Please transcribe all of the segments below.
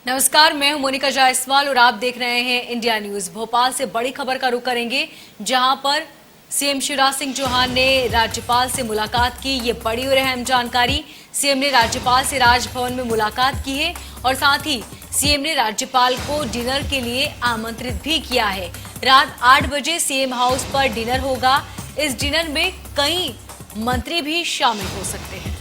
नमस्कार, मैं हूं मोनिका जायसवाल और आप देख रहे हैं इंडिया न्यूज। भोपाल से बड़ी खबर का रुख करेंगे, जहां पर सीएम शिवराज सिंह चौहान ने राज्यपाल से मुलाकात की। ये बड़ी और अहम जानकारी। सीएम ने राज्यपाल से राजभवन में मुलाकात की है और साथ ही सीएम ने राज्यपाल को डिनर के लिए आमंत्रित भी किया है। रात 8 बजे सीएम हाउस पर डिनर होगा। इस डिनर में कई मंत्री भी शामिल हो सकते हैं।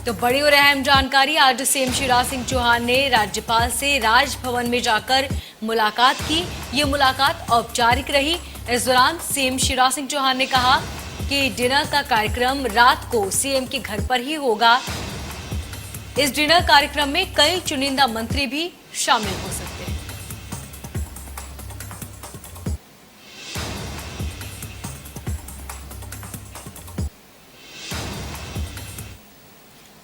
तो बड़ी और अहम जानकारी, आज सीएम शिवराज सिंह चौहान ने राज्यपाल से राजभवन में जाकर मुलाकात की। ये मुलाकात औपचारिक रही। इस दौरान सीएम शिवराज सिंह चौहान ने कहा कि डिनर का कार्यक्रम रात को सीएम के घर पर ही होगा। इस डिनर कार्यक्रम में कई चुनिंदा मंत्री भी शामिल हो सकते हैं।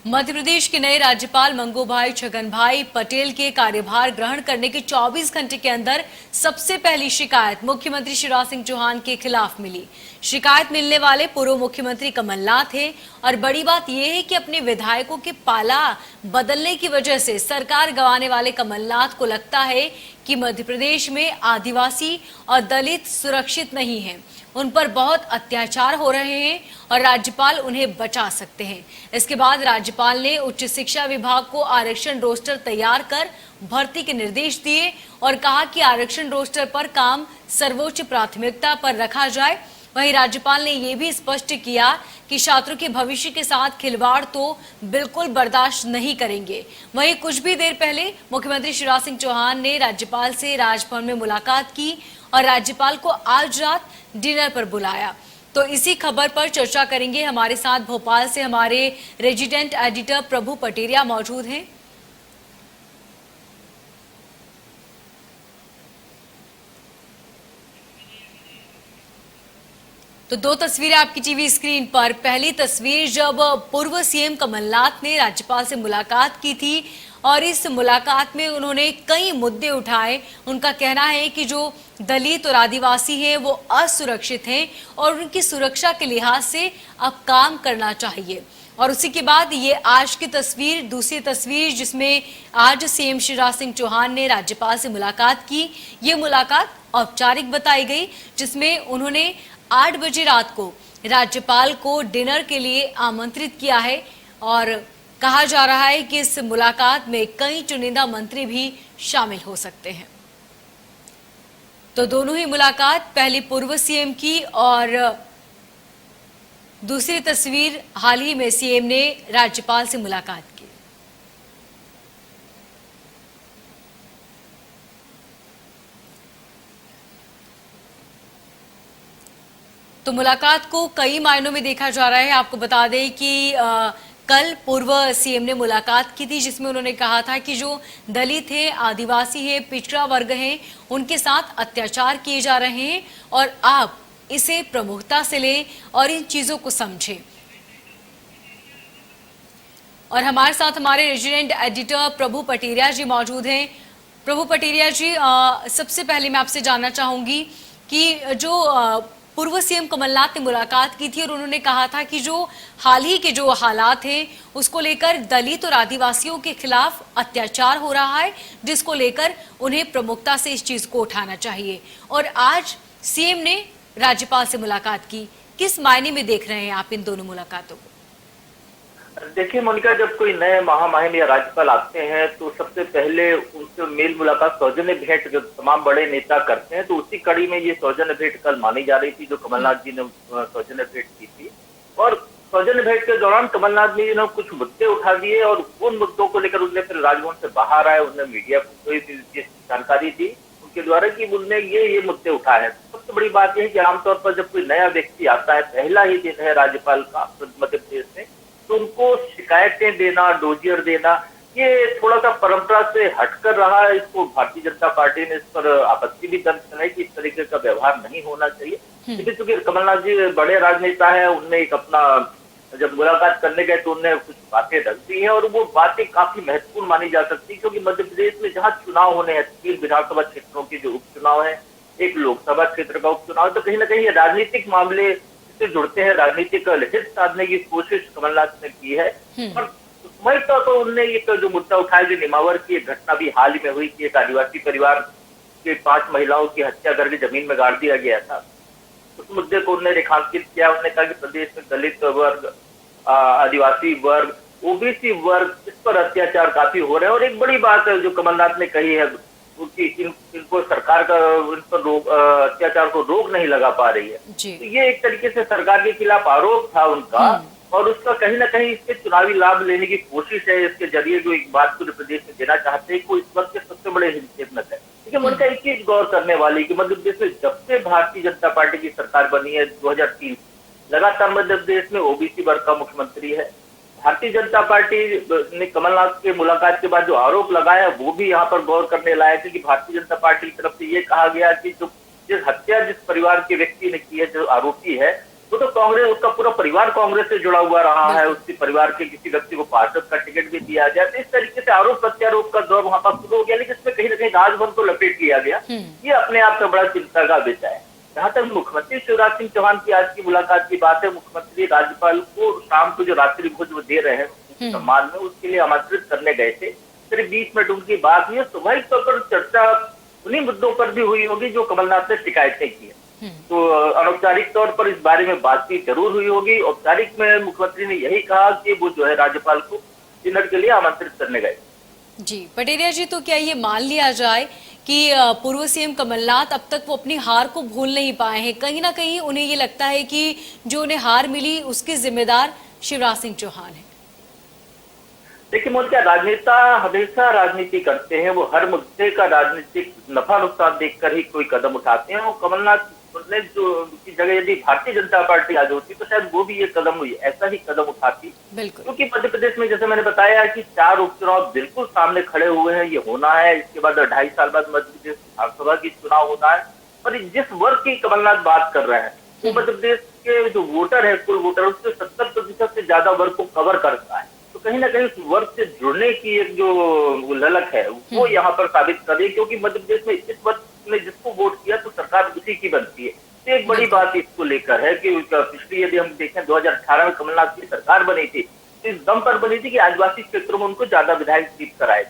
मध्य प्रदेश के नए राज्यपाल मंगूभाई छगनभाई पटेल के कार्यभार ग्रहण करने के 24 घंटे के अंदर सबसे पहली शिकायत मुख्यमंत्री शिवराज सिंह चौहान के खिलाफ मिली। शिकायत मिलने वाले पूर्व मुख्यमंत्री कमलनाथ हैं और बड़ी बात यह है कि अपने विधायकों के पाला बदलने की वजह से सरकार गंवाने वाले कमलनाथ को लगता है कि मध्य प्रदेश में आदिवासी और दलित सुरक्षित नहीं हैं, उन पर बहुत अत्याचार हो रहे हैं और राज्यपाल उन्हें बचा सकते हैं। इसके बाद राज्यपाल ने उच्च शिक्षा विभाग को आरक्षण रोस्टर तैयार कर भर्ती के निर्देश दिए और कहा कि आरक्षण रोस्टर पर काम सर्वोच्च प्राथमिकता पर रखा जाए। वहीं राज्यपाल ने यह भी स्पष्ट किया कि छात्रों के भविष्य के साथ खिलवाड़ तो बिल्कुल बर्दाश्त नहीं करेंगे। वहीं कुछ भी देर पहले मुख्यमंत्री शिवराज सिंह चौहान ने राज्यपाल से राजभवन में मुलाकात की और राज्यपाल को आज रात डिनर पर बुलाया। तो इसी खबर पर चर्चा करेंगे। हमारे साथ भोपाल से हमारे रेजिडेंट एडिटर प्रभु पटेरिया मौजूद हैं। तो दो तस्वीरें आपकी टीवी स्क्रीन पर। पहली तस्वीर जब पूर्व सीएम कमलनाथ ने राज्यपाल से मुलाकात की थी और इस मुलाकात में उन्होंने कई मुद्दे उठाए। उनका कहना है कि जो दलित और आदिवासी हैं वो असुरक्षित हैं और उनकी सुरक्षा के लिहाज से अब काम करना चाहिए। और उसी के बाद ये आज की तस्वीर, दूसरी तस्वीर जिसमें आज सीएम शिवराज सिंह चौहान ने राज्यपाल से मुलाकात की। ये मुलाकात औपचारिक बताई गई, जिसमें उन्होंने 8 बजे रात को राज्यपाल को डिनर के लिए आमंत्रित किया है और कहा जा रहा है कि इस मुलाकात में कई चुनिंदा मंत्री भी शामिल हो सकते हैं। तो दोनों ही मुलाकात, पहली पूर्व सीएम की और दूसरी तस्वीर हाल ही में सीएम ने राज्यपाल से मुलाकात की। तो मुलाकात को कई मायनों में देखा जा रहा है। आपको बता दें कि कल पूर्व सीएम ने मुलाकात की थी, जिसमें उन्होंने कहा था कि जो दलित हैं, आदिवासी हैं, पिछड़ा वर्ग हैं, उनके साथ अत्याचार किए जा रहे हैं और आप इसे प्रमुखता से लें और इन चीजों को समझें। और हमारे साथ हमारे रेजिडेंट एडिटर प्रभु पटेरिया जी मौजूद हैं। प्रभु पटेरिया जी, सबसे पहले मैं आपसे जानना चाहूंगी कि जो पूर्व सीएम कमलनाथ ने मुलाकात की थी और उन्होंने कहा था कि जो हाल ही के जो हालात हैं उसको लेकर दलित और आदिवासियों के खिलाफ अत्याचार हो रहा है, जिसको लेकर उन्हें प्रमुखता से इस चीज को उठाना चाहिए। और आज सीएम ने राज्यपाल से मुलाकात की। किस मायने में देख रहे हैं आप इन दोनों मुलाकातों को? देखिए मोनिका, जब कोई नए महामहिम या राज्यपाल आते हैं तो सबसे पहले उनसे मेल मुलाकात, सौजन्य भेंट जो तमाम बड़े नेता करते हैं, तो उसी कड़ी में ये सौजन्य भेंट कल मानी जा रही थी, जो कमलनाथ जी ने सौजन्य भेंट की थी। और सौजन्य भेंट के दौरान कमलनाथ जी ने कुछ मुद्दे उठा दिए और उन मुद्दों को लेकर उनने फिर राजभवन से बाहर आए, उन्हें मीडिया को जानकारी दी उनके द्वारा कि उनने ये मुद्दे उठाए हैं। सबसे बड़ी बात यह है कि आमतौर पर जब कोई नया व्यक्ति आता है, पहला ही दिन है राज्यपाल का मध्य प्रदेश में, तो उनको शिकायतें देना, डोजियर देना, ये थोड़ा सा परंपरा से हटकर रहा है। इसको भारतीय जनता पार्टी ने इस पर आपत्ति भी दर्ज कराई कि इस तरीके का व्यवहार नहीं होना चाहिए। लेकिन चूंकि कमलनाथ जी बड़े राजनेता है, उनने एक अपना जब मुलाकात करने गए तो उनने कुछ बातें रख दी हैं और वो बातें काफी महत्वपूर्ण मानी जा सकती है, क्योंकि मध्य प्रदेश में जहाँ चुनाव होने हैं, 3 विधानसभा क्षेत्रों के जो उपचुनाव है, एक लोकसभा क्षेत्र का उपचुनाव, तो कहीं ना कहीं राजनीतिक मामले से जुड़ते हैं, राजनीतिक हित साधने की कोशिश कमलनाथ ने की है। और वही तो उनने एक जो मुद्दा उठाया, जो निमावर की एक घटना भी हाल ही में हुई कि एक आदिवासी परिवार के 5 महिलाओं की हत्या करके जमीन में गाड़ दिया गया था। उस मुद्दे को उन्होंने रेखांकित किया। उन्होंने कहा कि प्रदेश में दलित वर्ग, आदिवासी वर्ग, ओबीसी वर्ग, इस पर अत्याचार काफी हो रहे हैं। और एक बड़ी बात है जो कमलनाथ ने कही है कि इनको सरकार का इन पर अत्याचार को रोक नहीं लगा पा रही है। तो ये एक तरीके से सरकार के खिलाफ आरोप था उनका, और उसका कहीं ना कहीं इसके चुनावी लाभ लेने की कोशिश है। इसके जरिए जो एक बात पूरे प्रदेश में देना चाहते हैं, को इस वक्त के सबसे बड़े हितचिंतक है। लेकिन उनका एक चीज गौर करने वाली कि मध्य प्रदेश में जब से भारतीय जनता पार्टी की सरकार बनी है 2003, लगातार मध्य प्रदेश में ओबीसी वर्ग का मुख्यमंत्री है। भारतीय जनता पार्टी ने कमलनाथ के मुलाकात के बाद जो आरोप लगाया वो भी यहाँ पर गौर करने लायक है कि भारतीय जनता पार्टी की तरफ से ये कहा गया कि जो जिस हत्या जिस परिवार के व्यक्ति ने की है, जो आरोपी है, वो तो कांग्रेस, उसका पूरा परिवार कांग्रेस से जुड़ा हुआ रहा है। उसके परिवार के किसी व्यक्ति को पार्षद का टिकट भी दिया गया। तो इस तरीके से आरोप प्रत्यारोप का दौर वहां पर शुरू हो गया, लेकिन इसमें कहीं ना कहीं राजभवन को लपेट लिया गया। ये अपने आप में बड़ा चिंता का विषय है। जहां तक मुख्यमंत्री शिवराज सिंह चौहान की आज की मुलाकात की बात है, मुख्यमंत्री राज्यपाल को शाम को जो रात्रि भोज वो दे रहे हैं सम्मान में, उसके लिए आमंत्रित करने गए थे। करीब 20 मिनट उनकी बात हुई। स्वाभाविक तौर पर चर्चा उन्हीं मुद्दों पर भी हुई होगी जो कमलनाथ ने शिकायतें की है। तो अनौपचारिक तौर पर इस बारे में बातचीत जरूर हुई होगी। औपचारिक में मुख्यमंत्री ने यही कहा कि वो जो है राज्यपाल को डिनर के लिए आमंत्रित करने गए। जी पटेरिया जी, तो क्या ये मान लिया जाए कि पूर्व सीएम कमलनाथ अब तक वो अपनी हार को भूल नहीं पाए हैं? कहीं ना कहीं उन्हें ये लगता है कि जो उन्हें हार मिली उसके जिम्मेदार शिवराज सिंह चौहान है। देखिए मोदी, राजनेता हमेशा राजनीति करते हैं। वो हर मुद्दे का राजनीतिक नफा नुकसान देखकर ही कोई कदम उठाते हैं। और कमलनाथ ने जो की जगह यदि भारतीय जनता पार्टी आज होती तो शायद वो भी ये कदम हुई ऐसा ही कदम उठाती। क्योंकि मध्य प्रदेश में जैसे मैंने बताया कि 4 उपचुनाव बिल्कुल सामने खड़े हुए हैं, ये होना है। इसके बाद 2.5 साल बाद मध्य प्रदेश विधानसभा की चुनाव होना है। और जिस वर्ग की कमलनाथ बात कर रहे हैं वो मध्य प्रदेश के जो वोटर है, कुल वोटर, उसके 70% से ज्यादा वर्ग को कवर करता है। तो कहीं ना कहीं उस वर्ग से जुड़ने की एक जो ललक है वो यहाँ पर साबित कर रही है। क्योंकि मध्य प्रदेश में इस वर्ग ने जिसको वोट किया तो सरकार उसी की बनती है। तो एक बड़ी बात इसको लेकर है कि पिछली यदि हम देखें 2018 में कमलनाथ की सरकार बनी थी, तो इस दम पर बनी थी कि आदिवासी क्षेत्रों में उनको ज्यादा विधायक सीट कराए।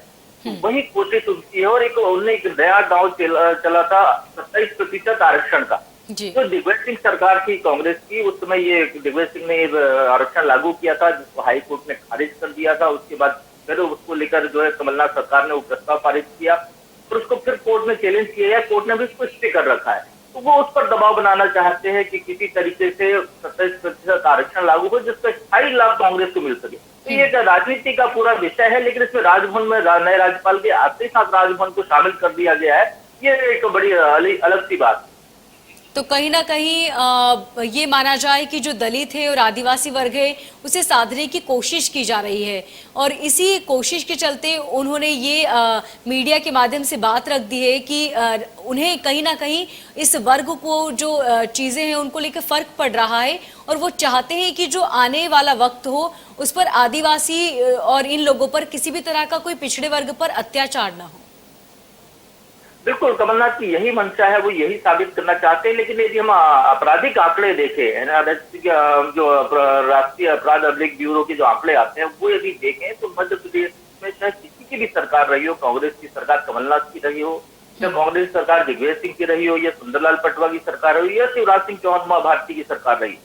तो वही कोशिश उनकी है। और उन्होंने एक नया दांव चला था 27% आरक्षण का, जो दिग्विजय सिंह सरकार थी कांग्रेस की। उस समय ये दिग्विजय सिंह ने आरक्षण लागू किया था, जिसको हाई कोर्ट ने खारिज कर दिया था। उसके बाद फिर उसको लेकर जो है कमलनाथ सरकार ने वो प्रस्ताव पारित किया और उसको फिर कोर्ट में चैलेंज किया गया। कोर्ट ने भी उसको स्टे कर रखा है। तो वो उस पर दबाव बनाना चाहते हैं कि किसी तरीके से 27% आरक्षण लागू हो जिसका स्थायी लाभ कांग्रेस को मिल सके। तो ये राजनीति का पूरा विषय है। लेकिन इसमें राजभवन में नए राज्यपाल के आते साथ राजभवन को शामिल कर दिया गया है। ये एक बड़ी अलग सी बात। तो कहीं ना कहीं ये माना जाए कि जो दलित है और आदिवासी वर्ग है उसे साधने की कोशिश की जा रही है, और इसी कोशिश के चलते उन्होंने ये मीडिया के माध्यम से बात रख दी है कि उन्हें कहीं ना कहीं इस वर्ग को जो चीजें हैं उनको लेकर फर्क पड़ रहा है, और वो चाहते हैं कि जो आने वाला वक्त हो उस पर आदिवासी और इन लोगों पर किसी भी तरह का कोई पिछड़े वर्ग पर अत्याचार ना हो। बिल्कुल, कमलनाथ की यही मंशा है, वो यही साबित करना चाहते हैं। लेकिन यदि हम आपराधिक आंकड़े देखें, जो राष्ट्रीय अपराध अभिलेख ब्यूरो के जो आंकड़े आते हैं वो यदि देखें तो मध्य प्रदेश में चाहे किसी की भी सरकार रही हो, कांग्रेस की सरकार कमलनाथ की रही हो या कांग्रेस सरकार दिग्विजय सिंह की रही हो या सुंदरलाल पटवा की सरकार रही हो या शिवराज सिंह चौहान मां भारती की सरकार रही,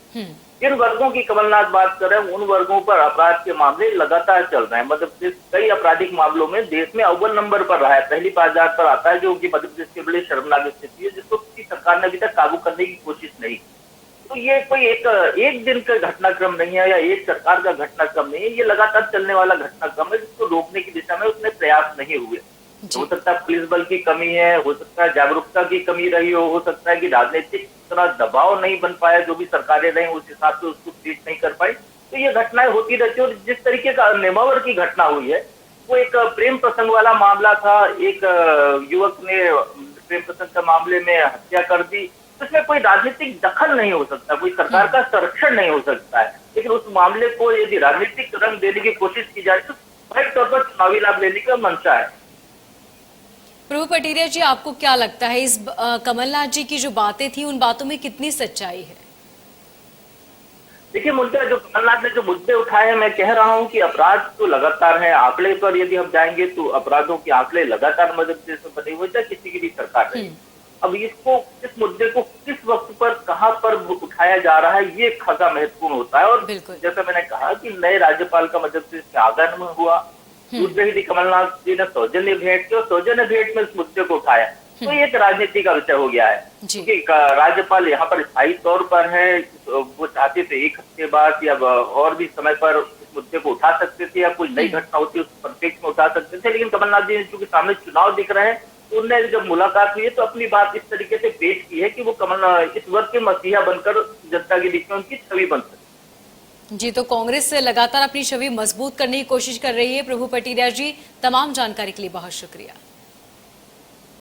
जिन वर्गों की कमलनाथ बात कर रहे हैं उन वर्गों पर अपराध के मामले लगातार चल रहे हैं। मध्य प्रदेश कई आपराधिक मामलों में देश में अव्वल नंबर पर रहा है, पहली पायदान पर आता है, जो कि मध्य प्रदेश के बड़े शर्मनाक स्थिति है जिसको किसी सरकार ने अभी तक काबू करने की कोशिश नहीं की। तो ये कोई एक दिन का घटनाक्रम नहीं है या एक सरकार का घटनाक्रम नहीं है, ये लगातार चलने वाला घटनाक्रम है जिसको रोकने की दिशा में उतने प्रयास नहीं हुए। हो सकता है पुलिस बल की कमी है, हो सकता है जागरूकता की कमी रही हो सकता है कि राजनीतिक इतना दबाव नहीं बन पाया, जो भी सरकारें रही उस हिसाब से उसको ट्रीट नहीं कर पाई। तो ये घटनाएं होती रहती है। और जिस तरीके का नेमावर की घटना हुई है वो एक प्रेम प्रसंग वाला मामला था। एक युवक ने प्रेम प्रसंग के मामले में हत्या कर दी, इसमें कोई राजनीतिक दखल नहीं हो सकता, कोई सरकार का संरक्षण नहीं हो सकता है। लेकिन उस मामले को यदि राजनीतिक रंग देने की कोशिश की जाए तो स्वाभाविक तौर पर चुनावी लाभ लेने का मंशा है। प्रभु पटेरिया जी, आपको क्या लगता है इस कमलनाथ जी की जो बातें थी उन बातों में कितनी सच्चाई है? देखिए मोनिका, जो कमलनाथ ने जो मुद्दे उठाए हैं, मैं कह रहा हूं कि अपराध तो लगातार है। आंकड़े पर यदि हम जाएंगे तो अपराधों के आंकड़े लगातार मध्य प्रदेश में बने हुए, चाहे किसी की भी सरकार रहे। अब इसको, इस मुद्दे को किस वक्त पर कहां पर उठाया जा रहा है, ये खासा महत्वपूर्ण होता है। और बिल्कुल। जैसा मैंने कहा कि नए राज्यपाल का मध्य प्रदेश में आगमन हुआ, दूसरे ही दिन कमलनाथ जी ने सौजन्य भेंट की और सौजन्य भेंट में इस मुद्दे को उठाया, तो ये एक राजनीति का विषय हो गया है। क्योंकि राज्यपाल यहाँ पर स्थायी तौर पर है, वो चाहते थे एक हफ्ते बाद या और भी समय पर इस मुद्दे को उठा सकते थे, या कोई नई घटना होती है उस परिप्रेक्ष्य में उठा सकते थे। लेकिन कमलनाथ जी ने चूंकि सामने चुनाव दिख रहे हैं, तो उनने जब मुलाकात हुई है तो अपनी बात इस तरीके से पेश की है कि वो कमलनाथ इस वर्ग के मसीहा बनकर जनता के बीच में उनकी छवि बन सके। जी, तो कांग्रेस लगातार अपनी छवि मजबूत करने की कोशिश कर रही है। प्रभु पटिरिया जी, तमाम जानकारी के लिए बहुत शुक्रिया।